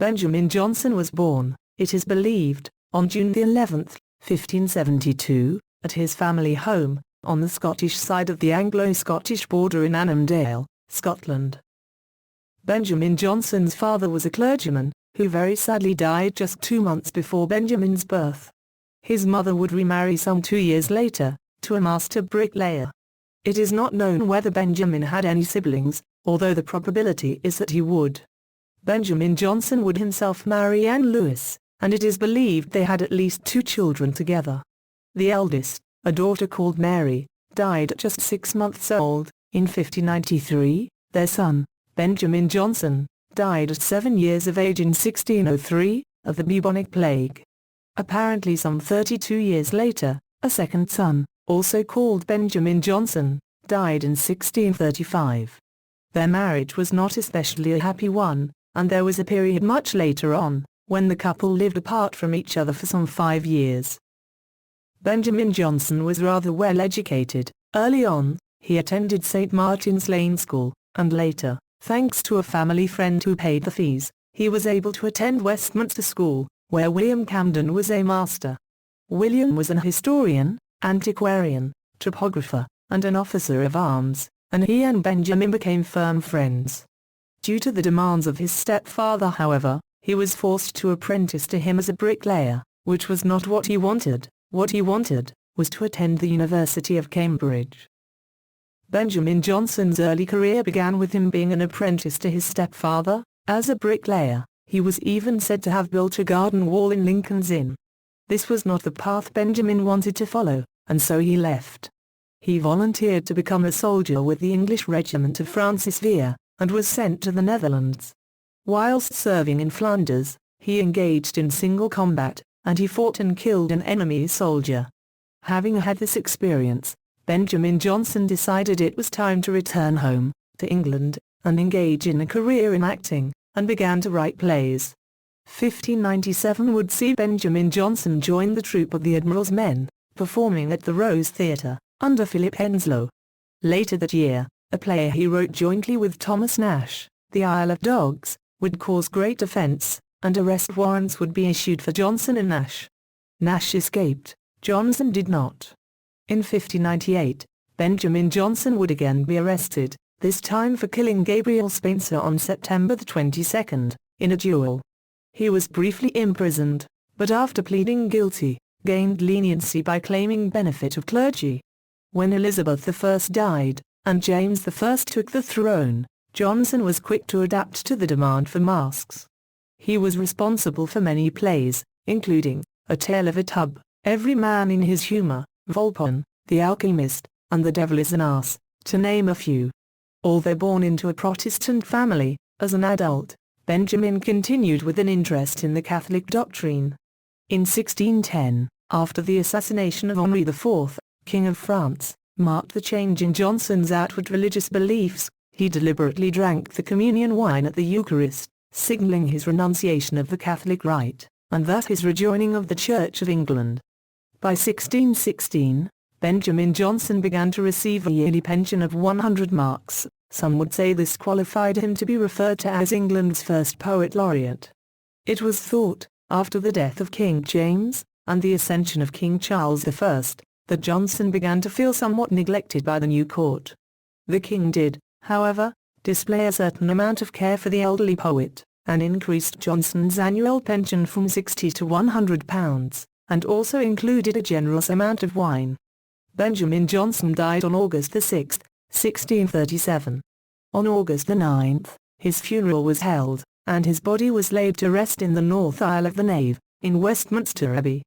Benjamin Jonson was born, it is believed, on June 11, 1572, at his family home, on the Scottish side of the Anglo-Scottish border in Annandale, Scotland. Benjamin Jonson's father was a clergyman, who very sadly died just 2 months before Benjamin's birth. His mother would remarry some 2 years later, to a master bricklayer. It is not known whether Benjamin had any siblings, although the probability is that he would. Benjamin Jonson would himself marry Anne Lewis, and it is believed they had at least 2 children together. The eldest, a daughter called Mary, died at just 6 months old, in 1593. Their son, Benjamin Jonson, died at 7 years of age in 1603, of the bubonic plague. Apparently some 32 years later, a second son, also called Benjamin Jonson, died in 1635. Their marriage was not especially a happy one, and there was a period much later on, when the couple lived apart from each other for some 5 years. Benjamin Jonson was rather well educated. Early on, he attended St. Martin's Lane School, and later, thanks to a family friend who paid the fees, he was able to attend Westminster School, where William Camden was a master. William was an historian, antiquarian, topographer, and an officer of arms, and he and Benjamin became firm friends. Due to the demands of his stepfather, however, he was forced to apprentice to him as a bricklayer, which was not what he wanted. What he wanted was to attend the University of Cambridge. Benjamin Jonson's early career began with him being an apprentice to his stepfather. As a bricklayer, he was even said to have built a garden wall in Lincoln's Inn. This was not the path Benjamin wanted to follow, and so he left. He volunteered to become a soldier with the English regiment of Francis Vere, and was sent to the Netherlands. Whilst serving in Flanders, he engaged in single combat, and he fought and killed an enemy soldier. Having had this experience, Benjamin Jonson decided it was time to return home, to England, and engage in a career in acting, and began to write plays. 1597 would see Benjamin Jonson join the troupe of the Admiral's Men, performing at the Rose Theatre, under Philip Henslowe. Later that year, a play he wrote jointly with Thomas Nash, The Isle of Dogs, would cause great offence, and arrest warrants would be issued for Jonson and Nash. Nash escaped, Jonson did not. In 1598, Benjamin Jonson would again be arrested, this time for killing Gabriel Spencer on September 22, in a duel. He was briefly imprisoned, but after pleading guilty, gained leniency by claiming benefit of clergy. When Elizabeth I died, and James I took the throne, Jonson was quick to adapt to the demand for masks. He was responsible for many plays, including A Tale of a Tub, Every Man in His Humour, Volpone, The Alchemist, and The Devil is an Ass, to name a few. Although born into a Protestant family, as an adult, Benjamin continued with an interest in the Catholic doctrine. In 1610, after the assassination of Henri IV, King of France, marked the change in Jonson's outward religious beliefs. He deliberately drank the communion wine at the Eucharist, signalling his renunciation of the Catholic rite, and thus his rejoining of the Church of England. By 1616, Benjamin Jonson began to receive a yearly pension of 100 marks. Some would say this qualified him to be referred to as England's first poet laureate. It was thought, after the death of King James, and the ascension of King Charles I, that Jonson began to feel somewhat neglected by the new court. The king did, however, display a certain amount of care for the elderly poet, and increased Jonson's annual pension from £60 to £100, and also included a generous amount of wine. Benjamin Jonson died on August 6, 1637. On August 9, his funeral was held, and his body was laid to rest in the north aisle of the nave, in Westminster Abbey.